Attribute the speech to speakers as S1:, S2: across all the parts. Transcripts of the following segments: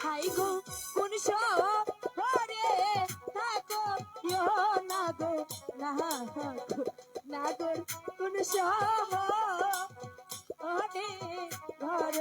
S1: High গো কোন শহরে থাকো ইয়ো না গো না গো না গো কোন শহরে ঘর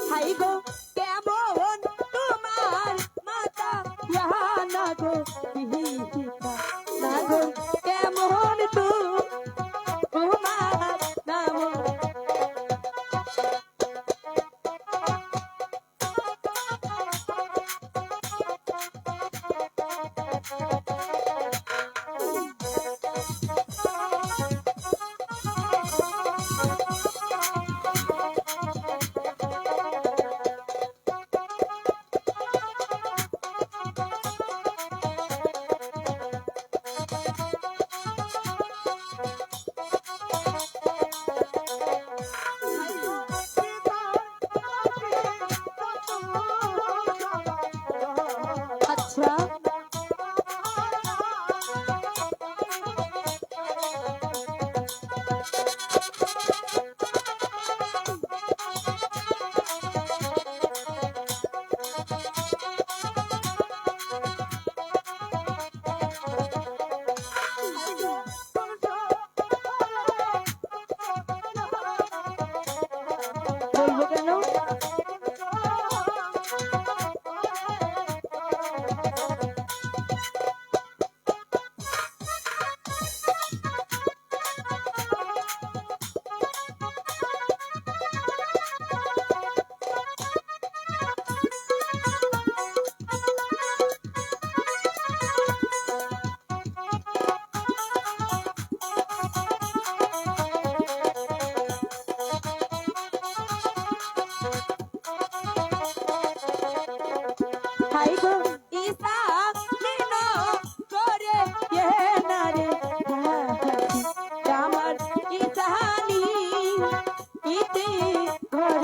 S1: হাই গো কেমন তোমার মাতা না গো বিহিতা না গো কেমন তোমার নাম আচ্ছা বলবো কেন হাই গো ঈশা নিন করে না রে আমার ঈশানি ইতি ঘর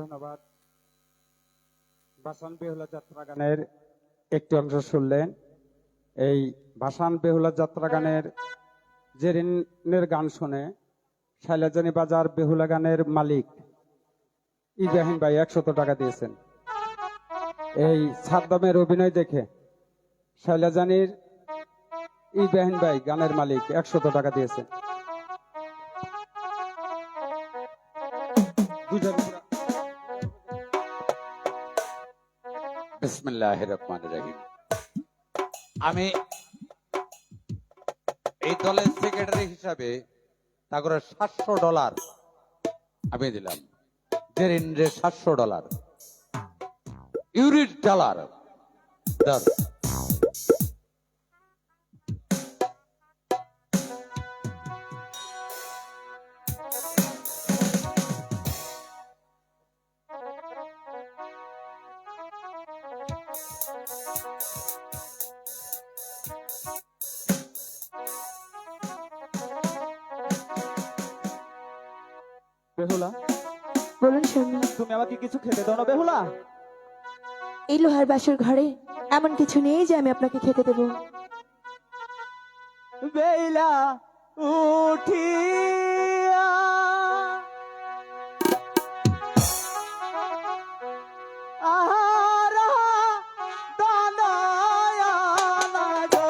S2: ধন্যবাদ। ভাসান বেহুলা যাত্রা গানের একটি অংশ শুনলেন। এই ভাসান বেহুলা যাত্রা গানের জেরিনের গান শুনে শাইলাজানি বাজার বেহুলা গানের মালিক ইব্রাহিম ভাই 100 টাকা দিয়েছেন। এই সাদ্দামের অভিনয় দেখে শাইলাজানির ইব্রাহিম ভাই গানের মালিক 100 টাকা দিয়েছেন।
S3: বিসমিল্লাহির রহমানির রহিম। আমি এই দলের সেক্রেটারি হিসাবে তাগরে $700 আমি দিলাম। জেরিনরে $700, $100 ধর।
S2: বেহুলা,
S1: বলুন স্বামী।
S2: তুমি আমাকে কিছু খেতে দাও না বেহুলা?
S1: এই লোহার বাসর ঘরে এমন কিছু নেই যে আমি আপনাকে খেতে দেবো।
S2: বেলা উঠিয়া আহারা দানায়ানা গো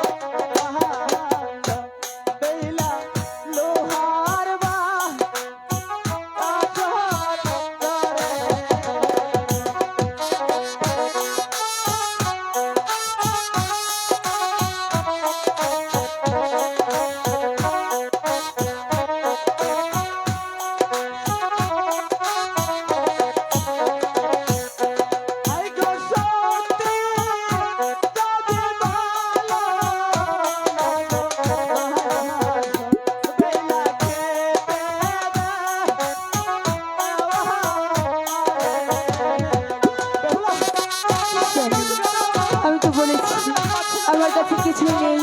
S2: আহারা বেলা লোহার বাসর ঘরে। আই গো সত্যি তবে ভালো বেলা খেতে
S1: স্বামী, আমি তো বলেছি আমার কাছে কিছুই নেই।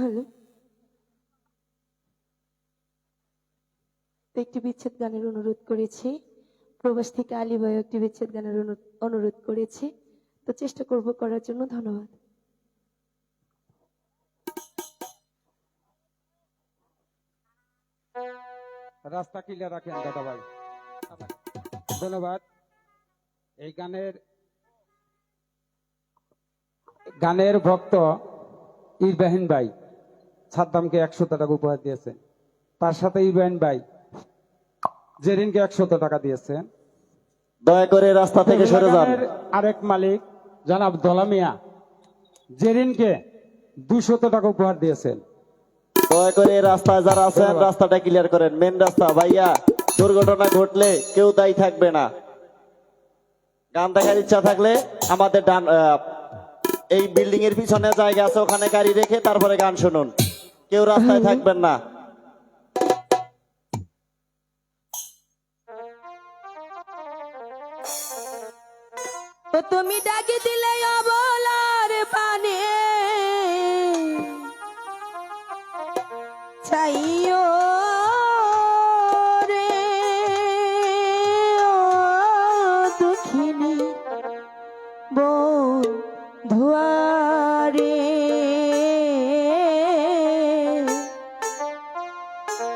S1: হ্যালো, তো একটি বিচ্ছেদ গানের অনুরোধ করেছি। প্রবাস থেকে আলী ভাই একটি বিচ্ছেদ গানের অনুরোধ করেছি, তো চেষ্টা করব করার জন্য। ধন্যবাদ।
S2: রাস্তা ক্লিয়ার রাখেন দাদা ভাই, ধন্যবাদ। এই গানের ভক্ত ইব্রাহিম ভাই সাদ্দামকে 100 টাকা উপহার দিয়েছেন, তার সাথে ইব্রাহিম ভাই জেরিনকে 100 টাকা দিয়েছেন।
S4: দয়া করে রাস্তা থেকে সরে যান।
S2: গানের আরেক মালিক জনাব দলা মিয়া জেরিনকে 200 টাকা উপহার দিয়েছেন।
S4: দয়া করে রাস্তায় যারা আছেন রাস্তাটা ক্লিয়ার করেন। মেন রাস্তা ভাইয়া, দুর্ঘটনা ঘটলে কেউ দায়ী থাকবে না। গান দেখার ইচ্ছা থাকলে আমাদের এই বিল্ডিং এর পিছনে জায়গা আছে, ওখানে গাড়ি রেখে তারপরে গান শুনুন। কেউ রাস্তায় থাকবেন না।
S1: তো তুমি ডাকি দিলে অবলার পানে, চাইও রে ও দুঃখিনী বন্ধুয়ারে,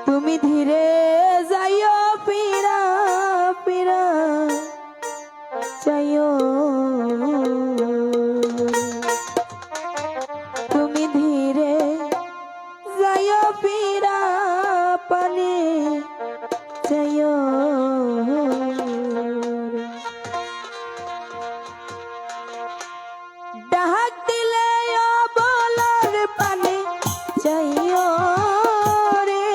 S1: তুমি ধীরে যাইও পীরা পীরা চাইও, তুমি ধীরে যাইও পীরা পানে চাইও, ডাক দিলে বলার পানে চাইও রে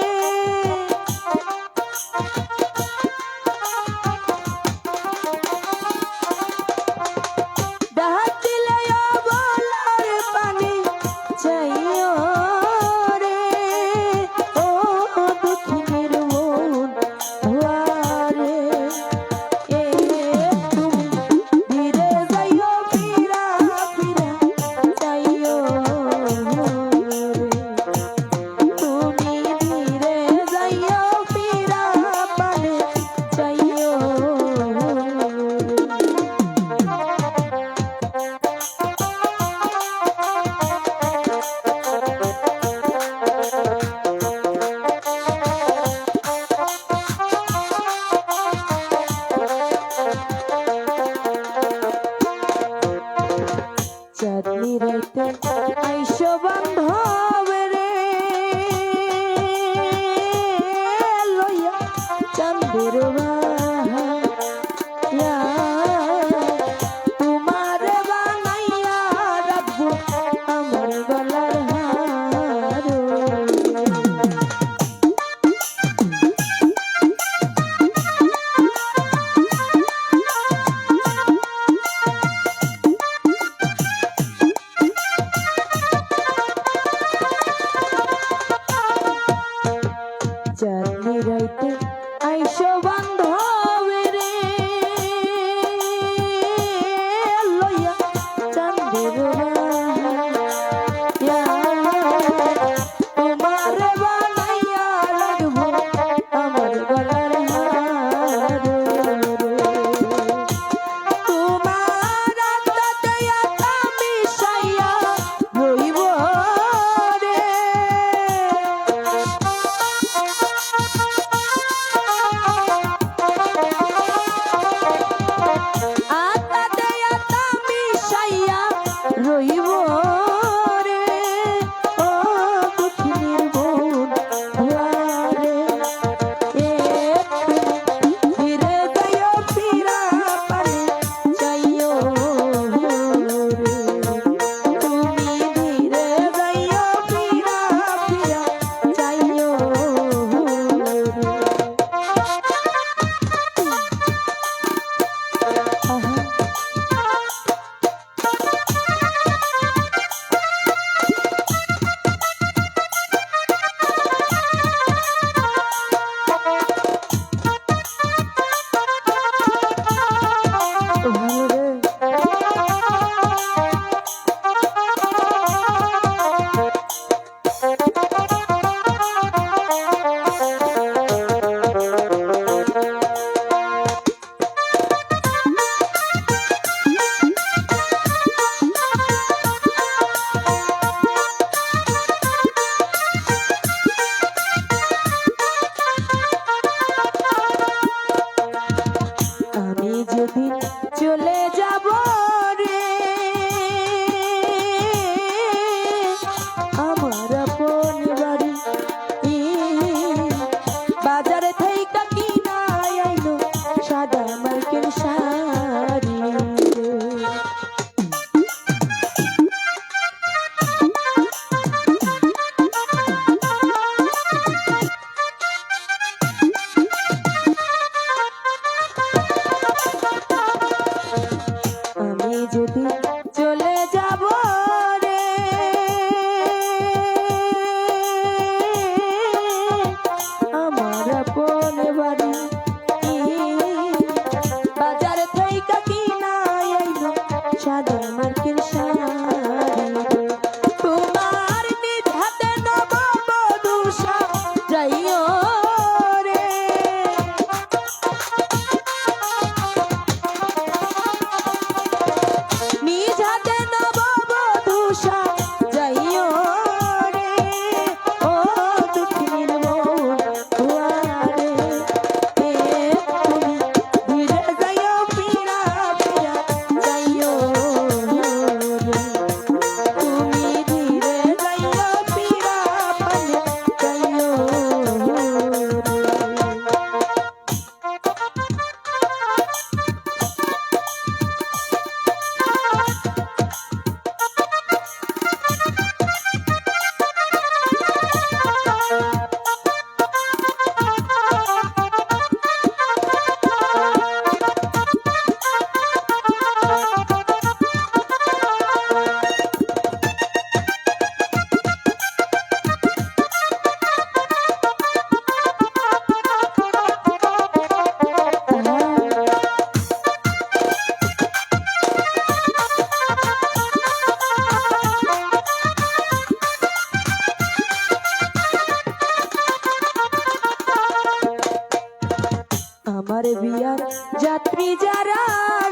S1: আমার বিয়ার যাত্রী যারা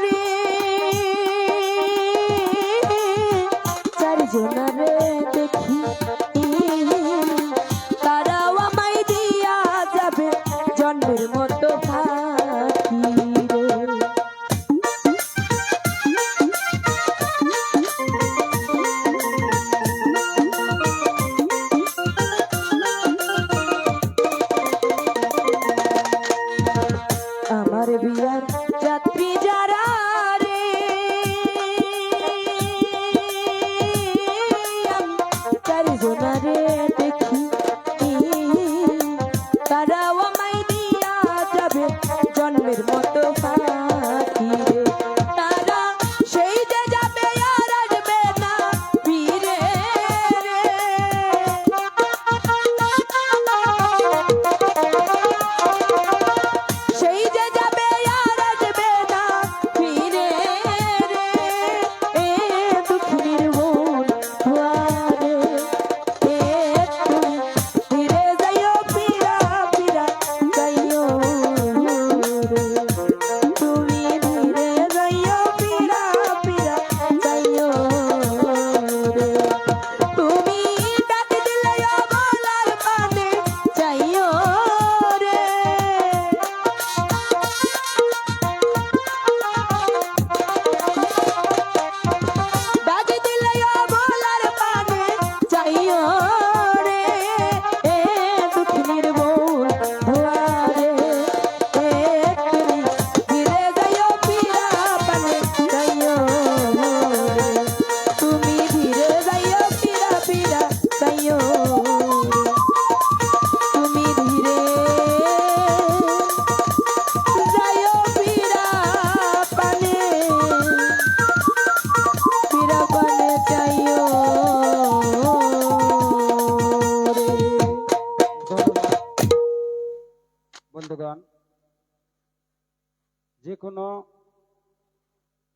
S1: রে চারজনারে দেখি তারাও আমায় দিয়া যাবে জন্মের মতো ফাঁকি রে। আমার বিয়ার যাত্রী যারা রে চারজনারে দেখি তারাও আমায় দিয়া যাবে জন্মের মতো ফাঁকি রে। তারা সেই যে যাবে আর আসবে না ফিরে রে। সেই যে যাবে আর আসবে না ফিরে রে। এ দুঃখিনীর মন দুয়ারে এ তুমি ফিরে যাইও ফিরা ফিরা যাইও রে। তুমি ফিরে যাইও ফিরা ফিরা যাইও রে। তুমি ডাক দিলে বলার পানে যাইও রে। ডাক দিলে বলার পানে যাইও রে। এ দুঃখিনীর মন দুয়ারে এ তুমি ফিরে যাইও ফিরা পানে যাইও রে। তুমি ফিরে যাইও ফিরা ফিরা যাইও রে। তুমি ধীরে যাইও ফিরা পানে ফিরা পানে যাইও রে।
S2: বন্ধুগণ, যে কোনো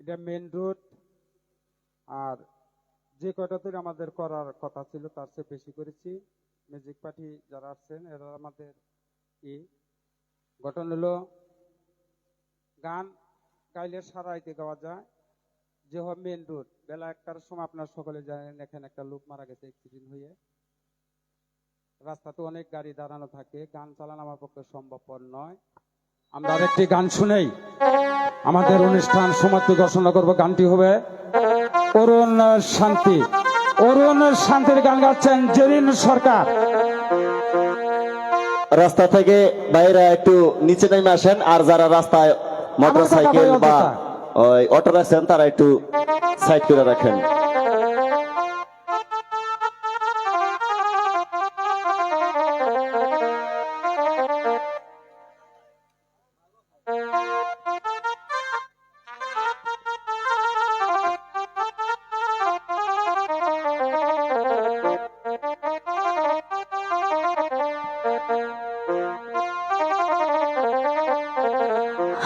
S2: এটা মেন রুট আর যে কয়টা তৈরি আমাদের করার কথা ছিল তার চেয়ে বেশি করেছি। মিউজিক পার্টি যারা আসছেন এরা আমাদের কি গঠন হলো গান গাইলে সারা রাইতে গাওয়া যায়। যে হয় মেন রুট বেলা 1টার সময় আপনার সকলে জানেন এখানে একটা লোক মারা গেছে অ্যাক্সিডেন্ট হয়ে। রাস্তাতে অনেক গাড়ি দাঁড়ানো থাকে, গান চালানো আমার পক্ষে সম্ভবপর নয়। আমরা আরেকটি গান শুনেই আমাদের অনুষ্ঠান সমাপ্তি ঘোষণা করব। গানটি হবে অরুণ শান্তি। অরুণ শান্তির গান গাচ্ছেন জেরিন সরকার।
S4: রাস্তা থেকে বাইরে একটু নিচে নেমে আসেন, আর যারা রাস্তায় মোটরসাইকেল বা ওই অটো রাখছেন তারা একটু সাইড করে রাখেন।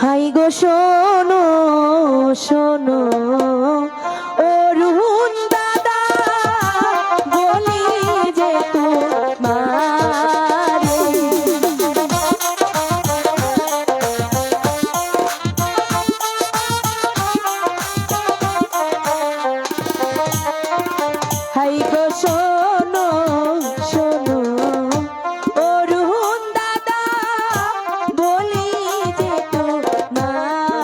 S1: হাই গো শোনো শোনো অরুণ দাদা বলি যে তোমারে হাই গো শোনো শোনো অরুণ দাদা বলি যে তোমারে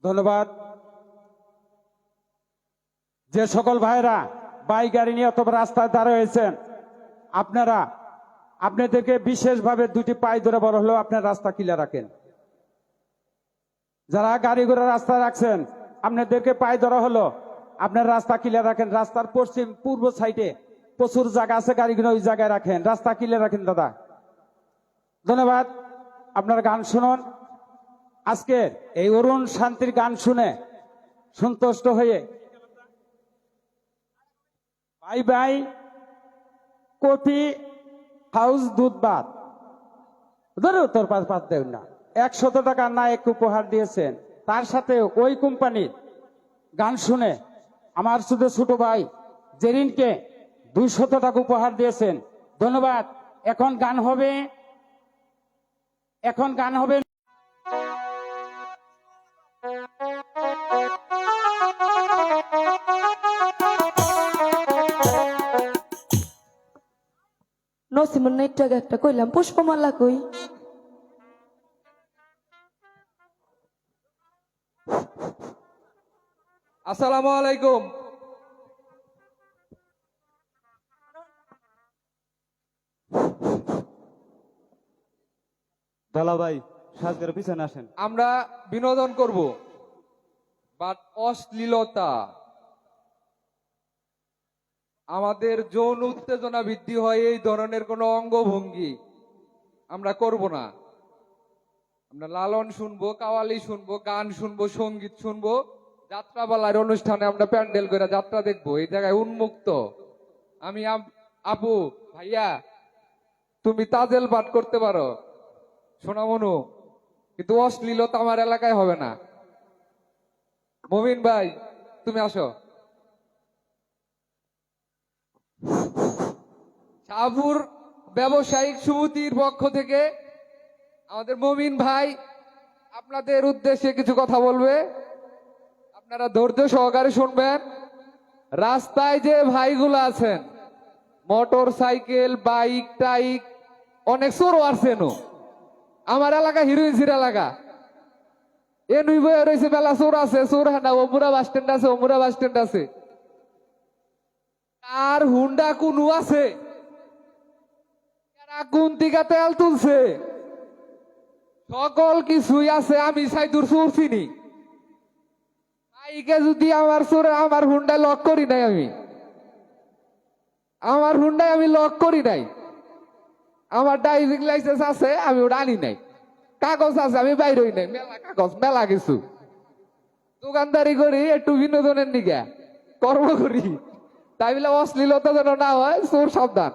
S2: ধন্যবাদ। যে সকল ভাইরা বাইক গাড়ি নিয়ে অথবা রাস্তায় দাঁড়িয়ে হয়েছেন, আপনাদেরকে বিশেষভাবে দুটি পায়ে ধরে বড় হলো আপনার রাস্তা ক্লিয়ার রাখেন। যারা গাড়ি ঘোড়া রাস্তায় রাখছেন, আপনাদেরকে পায়ে ধরা হলো আপনার রাস্তা ক্লিয়ার রাখেন। রাস্তার পশ্চিম পূর্ব সাইডে প্রচুর জায়গা আছে, গাড়িগুলো ওই জায়গায় রাখেন, রাস্তা ক্লিয়ার রাখেন দাদা। ধন্যবাদ। আপনার গান শুনুন। আজকে এই অরুণ শান্তির গান শুনে সন্তুষ্ট হয়ে বাই বাই কফি হাউস দুধ ভাত ধরো তোর পাঁচ দেন না 100 টাকা নায়ক উপহার দিয়েছেন, তার সাথে ওই কোম্পানির গান শুনে আমার শুধু ছোট ভাই জেরিনকে 200 টাকা উপহার দিয়েছেন। ধন্যবাদ। এখন গান হবে।
S1: নসিমুন নাইট একটা কইলাম পুষ্পমালা কই।
S5: আসসালামু আলাইকুম।
S6: দালা ভাই সাজগের পিছনে আসেন।
S5: আমরা বিনোদন করব, বাট অশ্লীলতা, আমাদের যৌন উত্তেজনা বৃদ্ধি হয় এই ধরনের কোন অঙ্গভঙ্গি আমরা করব না। আমরা লালন শুনবো, কাওয়ালি শুনবো, গান শুনবো, সঙ্গীত শুনবো, যাত্রাপালার অনুষ্ঠানে আমরা প্যান্ডেল করে যাত্রা দেখবো। এই জায়গায় উন্মুক্ত। আমি আপু ভাইয়া তুমি তাজেল পাঠ করতে পারো সোনামনু, কিন্তু অশ্লীলতা আমার এলাকায় হবে না। মমিন ভাই তুমি আসো। শাহপুর ব্যবসায়িক সমিতির পক্ষ থেকে আমাদের মমিন ভাই আপনাদের উদ্দেশ্যে কিছু কথা বলবে, আপনারা ধৈর্য সহকারে শুনবেন। রাস্তায় যে ভাইগুলো আছেন, মোটর সাইকেল বাইক টাইক অনেক চোরও আছেন। আমার এলাকা হিরোইনসির এলাকা, এ নুই বয়ে রয়েছে মেলা চোর আছে, চোর হ্যাঁ অমুরা বাস স্ট্যান্ড আছে, অমুরা বাস স্ট্যান্ড আছে, আর হুন্ডা কুনু আছে, কোন দিকা তেল তুলছে, সকল কিছুই আছে। আমি সাইদুর চোর চিনি। বাইকে যদি আমার চোরে আমার হুন্ডায় লক করি নাই, আমার হুন্ডায় আমি লক করি নাই, আমার ড্রাইভিং লাইসেন্স আছে, আমি ওটা আনি নাই, কাগজ আছে, আমি বাইর হই নাই, মেলা কাগজ মেলা কিছু। দোকানদারি করি একটু বিনোদনের নিগা কর্ম করি, তাই বলে অশ্লীলতা যেন না হয়, চোর সাবধান।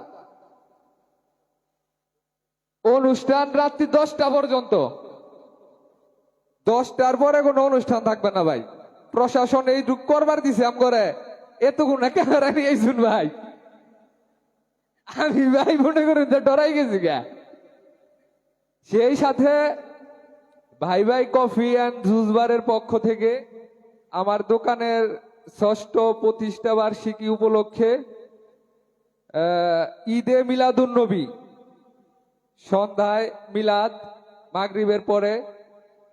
S5: অনুষ্ঠান রাত্রি 10টা পর্যন্ত, 10টার পরে কোনো অনুষ্ঠান থাকবে না ভাই। প্রশাসন এই যুগ করবার দিছে আম করে এতগুলো ক্যামেরা নিয়ে শুন ভাই, আমি ভাই মনে করেন ডরাই গেছি গা। সেই সাথে ভাই ভাই কফি অ্যান্ড জুস বারের পক্ষ থেকে আমার দোকানের 6ষ্ঠ প্রতিষ্ঠা বার্ষিকী উপলক্ষে ঈদে মিলাদুন্নবী, সন্ধ্যায় মিলাদ, মাগরিবের পরে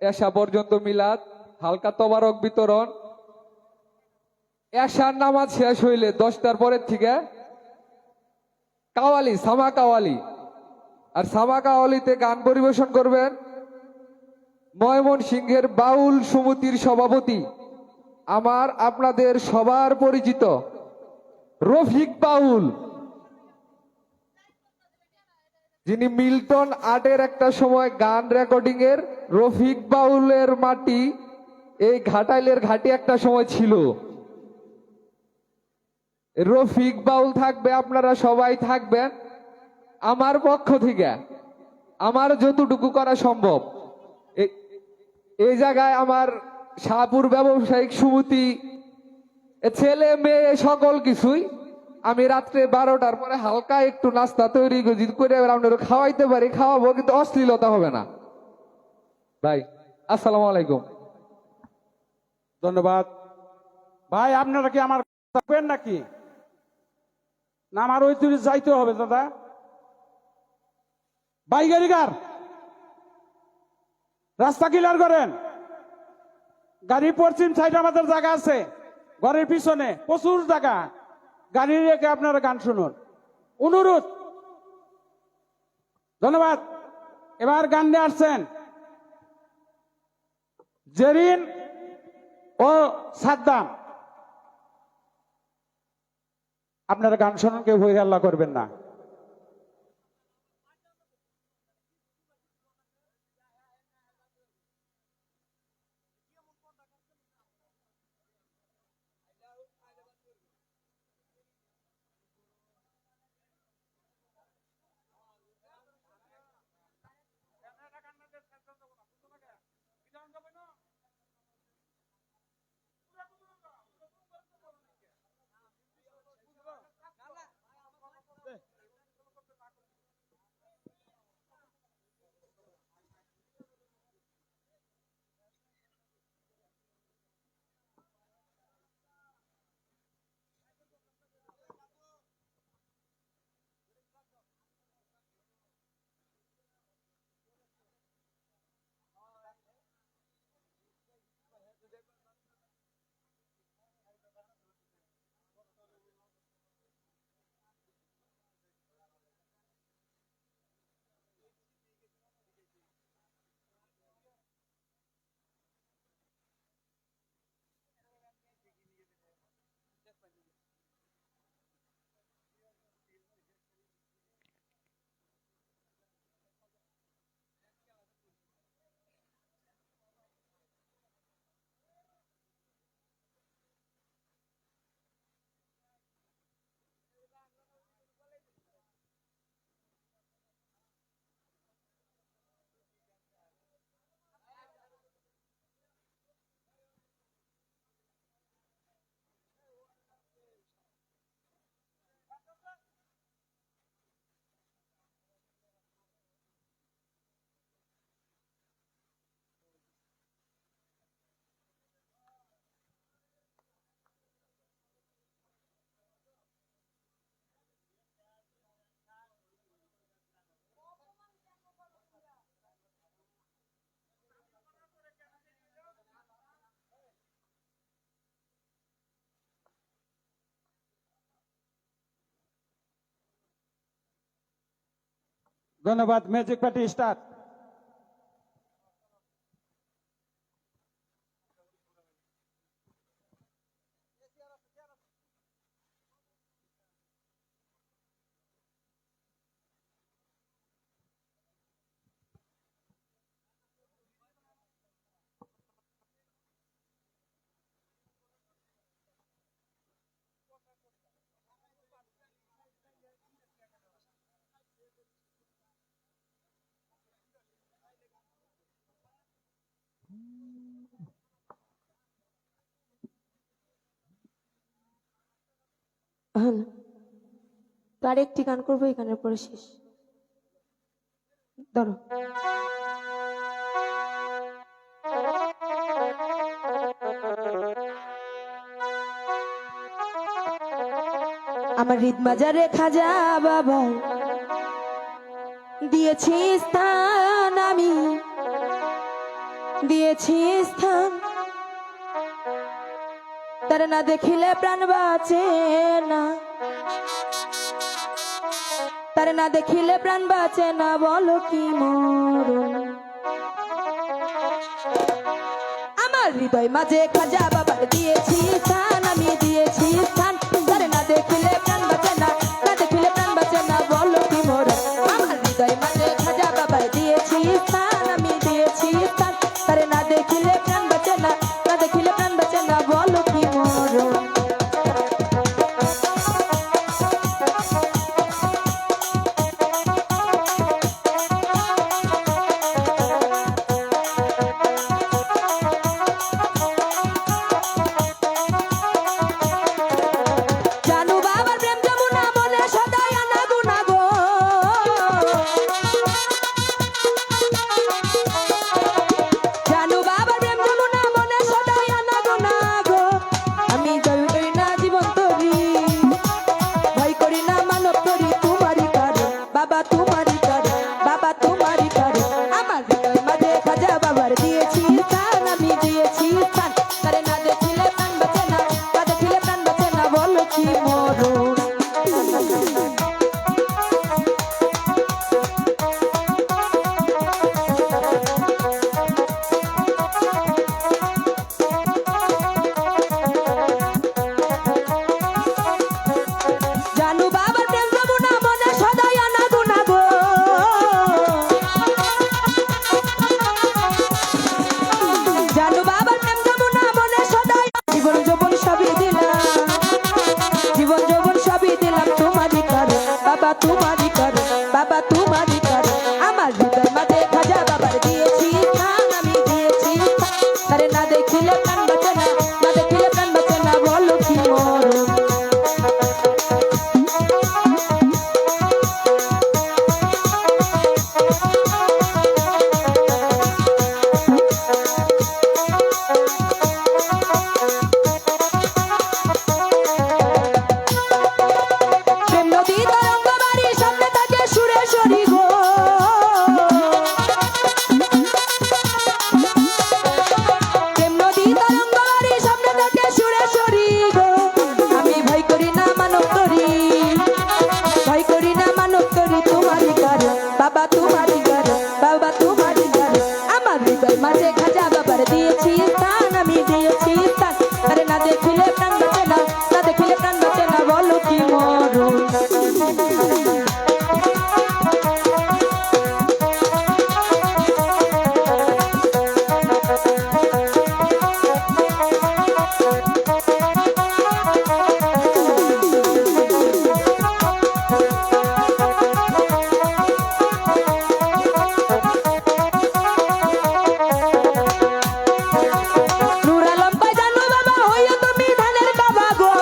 S5: এশা পর্যন্ত মিলাদ, হালকা তবারক বিতরণ, এশার নামাজ শেষ হইলে 10টার পরের থেকে কাওয়ালি, সামা কাওয়ালি, আর সামা কাওয়ালিতে গান পরিবেশন করবেন ময়মনসিংহের বাউল সমিতির সভাপতি, আমার আপনাদের সবার পরিচিত রফিক বাউল, যিনি মিল্টন আর্টের একটা সময় গান রেকর্ডিং এর রফিক বাউলের মাটি এই ঘাটাইলের ঘাটি একটা সময় ছিল। রফিক বাউল থাকবে, আপনারা সবাই থাকবেন। আমার পক্ষ থেকে আমার যতটুকু করা সম্ভব, এই জায়গায় আমার শাহপুর ব্যবসায়িক সমিতি ছেলে মেয়ে সকল কিছুই, আমি রাত্রে 12টার পরে হালকা একটু নাস্তা তৈরি করে আপনারা খাওয়াইতে পারি, খাওয়াবো, কিন্তু অশ্লীলতা হবে না ভাই। আসসালামু আলাইকুম।
S2: ধন্যবাদ ভাই। আপনারা কি আমার থাকবেন নাকি না আমার ওই তুলে যাইতে হবে দাদা? বাইক গাড়িকার রাস্তা ক্লিয়ার করেন। গাড়ি পশ্চিম সাইডে আমাদের জায়গা আছে, ঘরের পিছনে প্রচুর জায়গা, গাড়ি রেখে আপনারা গান শুনুন, অনুরোধ। ধন্যবাদ। এবার গান নিয়ে আসছেন জেরিন ও সাদ্দাম। আপনারা গান শুনুন, কেউ হই হাল্লা করবেন না। ধন্যবাদ। Magic party start.
S1: হ্যালো, তো আরেকটি গান করবো, এই গানের পরে শেষ। ধরো। আমার হৃদ মাজারে খাজা বাবার দিয়েছি স্থান, আমি দিয়েছি স্থান, তার না দেখিলে প্রাণ বাঁচে না, তার না দেখিলে প্রাণ বাঁচে না, বলো কি মরণ। আমার হৃদয় মাঝে খাজা বাবার দিয়েছি স্থান, আমি দিয়েছি স্থান, তার না দেখিলে প্রাণ বাঁচে না, না দেখিলে প্রাণ বাঁচে না, বলো কি মরণ। আমার হৃদয় মাঝে খাজা বাবার দিয়েছি স্থান, আমি দিয়েছি স্থান, তার না দেখিলে প্রাণ বাঁচে না, না দেখিলে প্রাণ বাঁচে না, বলো কি মরণ। বাবা তোমারই করে, বাবা তোমারই করে। আমার হৃদয় মাঝে খাজা বাবার দিয়েছি স্থান, আমি দিয়েছি স্থান। তারে না দেখিলে প্রাণ বাঁচে না, না দেখিলে প্রাণ বাঁচে না, বলো কি মরণ। প্রেম নদী তরঙ্গ বাড়ির সামনে থাকে সুরেশ্বরী গো। প্রেম নদী তরঙ্গ বাড়ির সামনে থাকে সুরেশ্বরী গো। আমি ভয় করি না মানব তরি, ভয় করি না মানব তরি, তোমারই কারণ বাবা তোমারই কারণ, বাবা তোমারই কারণ। আমার হৃদয় মাঝে খাজা বাবার দিয়েছি স্থান, আমি দিয়েছি স্থান। আরে না দেখিলে প্রাণ বাঁচে না, না দেখিলে প্রাণ বাঁচে না, বলো কি মরণ। নূর আলম পাই জানো বাবা হইয়া তুমি ধানের কাবা গো।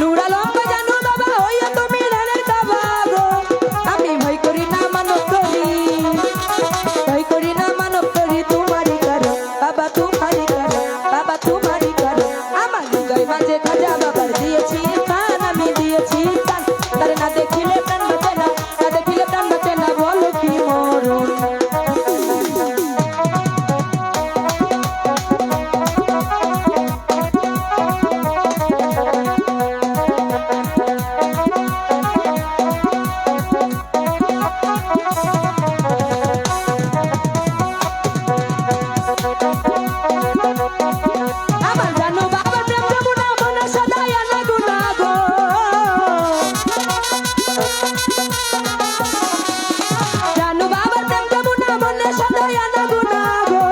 S1: নূর আলম পাই জানো বাবা হইয়া তুমি ধানের কাবা গো। আমি ভয় করি না মানব তরি, ভয় করি না মানব তরি, তোমারই কারণ বাবা তোমারই কারণ, বাবা তোমারই কারণ। আমার হৃদয় মাঝে খাজা বাবার দিয়েছি স্থান, আমি দিয়েছি স্থান। তারে না দেখিলে প্রাণ বাঁচে না, না দেখিলে প্রাণ বাঁচে না, বলো কি মরণ। আমার জানো বাবার প্রেম যমুনা মনে সদাই আনা গুনা গো। জানো বাবার প্রেম যমুনা মনে সদাই আনা গুনা গো।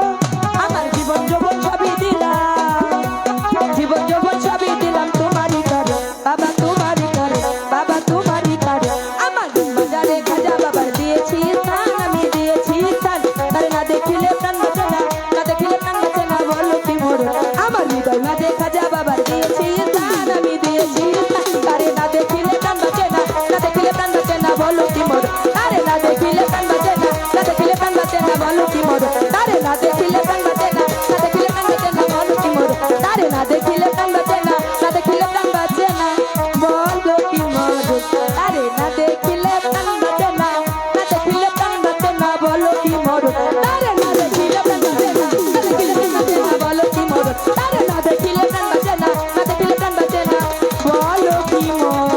S1: আমার জীবন যৌবন সবই দিলাম, জীবন যৌবন সবই দিলাম, তোমারই কারণ বাবা তোমারই কারণ, বাবা তোমারই কারণ। আমার বাজারে খাজা বাবার দিয়েছি স্থান, আমি দিয়েছি স্থান। তারে না দেখিলে প্রাণ বাঁচে না, না দেখিলে প্রাণ বাঁচে না, বলো কি মরণ। আমার হৃদয় মাঝে খাজা বাবার দিয়েছি স্থান, আমি দিয়েছি স্থান। তারে না দেখিলে প্রাণ বাঁচে না, না দেখিলে প্রাণ বাঁচে না, বলো কি মরণ। তারে না দেখিলে প্রাণ বাঁচে না, না দেখিলে প্রাণ বাঁচে না, বলো কি মরণ। তারে না দেখিলে প্রাণ বাঁচে না, না দেখিলে প্রাণ বাঁচে না, বলো কি মরণ। তারে না দেখিলে প্রাণ বাঁচে না, না দেখিলে প্রাণ বাঁচে না, বলো কি মরণ। তারে না দেখিলে প্রাণ বাঁচে না, না দেখিলে প্রাণ বাঁচে না, বলো কি মরণ। তারে না দেখিলে প্রাণ বাঁচে না, না দেখিলে প্রাণ বাঁচে না, বলো কি মরণ। তারে না দেখিলে প্রাণ বাঁচে না, না দেখিলে প্রাণ বাঁচে না, বলো কি মরণ।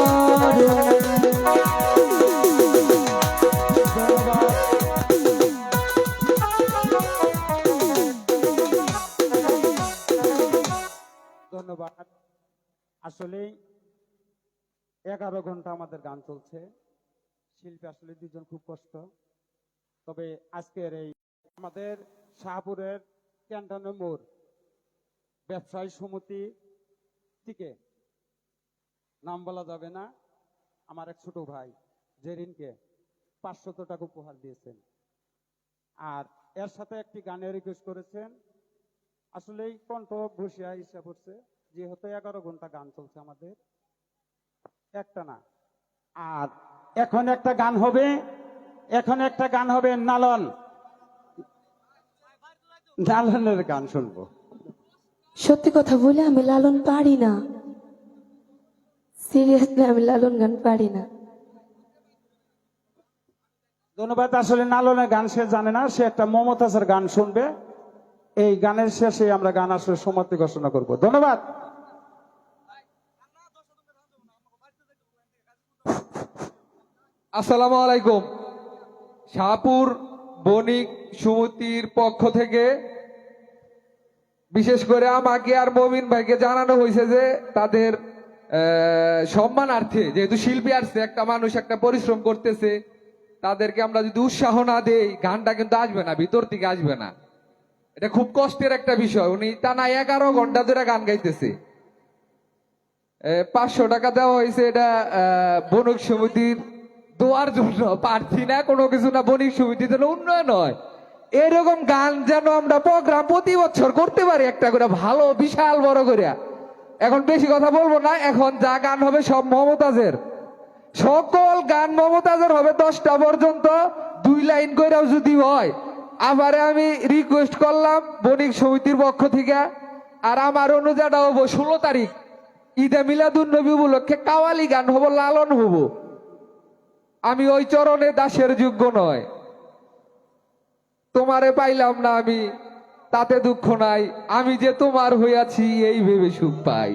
S2: ধন্যবাদ। আসলে 11 ঘন্টা আমাদের গান চলছে, শিল্পী আসলে দুজন খুব কষ্ট। তবে আজকের এই আমাদের শাহপুরের ক্যান্টনের মোড় ব্যবসায়ী সমিতি থেকে, নাম বলা যাবে না, আমার এক ছোট ভাই জেরিনকে 500 টাকা উপহার দিয়েছেন। আর এর সাথে একটি গানের রিকোয়েস্ট করেছেন। আসলে কণ্ঠ বসিয়া ইচ্ছা করছে, যেহেতু 11 ঘন্টা গান চলছে আমাদের, একটা না। আর এখন একটা গান হবে, এখন একটা গান হবে নালন, লালনের গান শুনবো।
S1: সত্যি কথা বলে আমি লালন পারি না, সিরিয়াসলি আমি লালন গান পারি না।
S2: ধন্যবাদ। আসলে নালনের গান সে জানে না, সে একটা মমতাজের গান শুনবে। এই গানের শেষে আমরা গান আসলে সমাপ্তি ঘোষণা করব। ধন্যবাদ।
S5: আসসালামু আলাইকুম। শাহপুর বণিক সমিতির পক্ষ থেকে বিশেষ করে আমাকে আর মমিন ভাইকে জানানো হয়েছে যে তাদের সম্মানার্থে, যেহেতু শিল্পী আসছে, একটা মানুষ একটা পরিশ্রম করতেছে, তাদেরকে আমরা যদি উৎসাহ না দেই গানটা কিন্তু আসবে না, ভিতর থেকে আসবে না। এটা খুব কষ্টের একটা বিষয়। উনি টানা 11 ঘন্টা ধরে গান গাইতেছে। 500 টাকা দেওয়া হয়েছে, এটা বণিক সমিতির দোয়ার জন্য, প্রার্থী না কোনো কিছু না, বণিক সমিতির জন্য উন্নয়ন হয়। এরকম গান যেন আমরা প্রোগ্রাম প্রতি বছর করতে পারি একটা করে, ভালো বিশাল বড় করে। এখন বেশি কথা বলবো না, এখন যা গান হবে সব মমতাজের, সকল গান মমতাজের হবে 10টা পর্যন্ত, 2 লাইন করেও যদি হয়। আবারে আমি রিকোয়েস্ট করলাম বণিক সমিতির পক্ষ থেকে, আর আমার অনুযায়ীটা হবো 16 তারিখ ঈদে মিলাদুন নবী উপলক্ষে কাওয়ালি গান হবো, লালন হব। আমি ওই চরণে দাসের যোগ্য নয়, তোমারে পাইলাম না আমি তাতে দুঃখ নাই, আমি যে তোমার হইয়াছি এই ভেবে সুখ পাই।